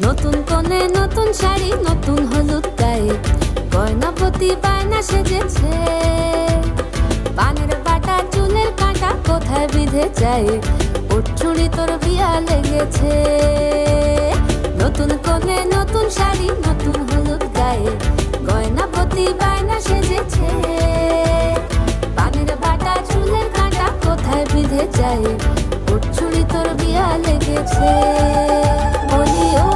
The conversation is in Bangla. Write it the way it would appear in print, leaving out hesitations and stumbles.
নতুন কোণে নতুন শাড়ি নতুন হলুদ গায়ে গয়নাপতি বায়না সেজেছে। পানের বাটা চুলের কাঁটা কোথায় বিঁধে যায়, ওর চুড়ি তোর বিয়া লেগেছে। নতুন কোণে নতুন শাড়ি নতুন হলুদ গায়ে গয়নাপতি বায়না সেজেছে। পানের বাটা চুলের কাঁটা কোথায় বিঁধে যায়, ওর চুড়ি তোর বিয়া লেগেছে। বলি ও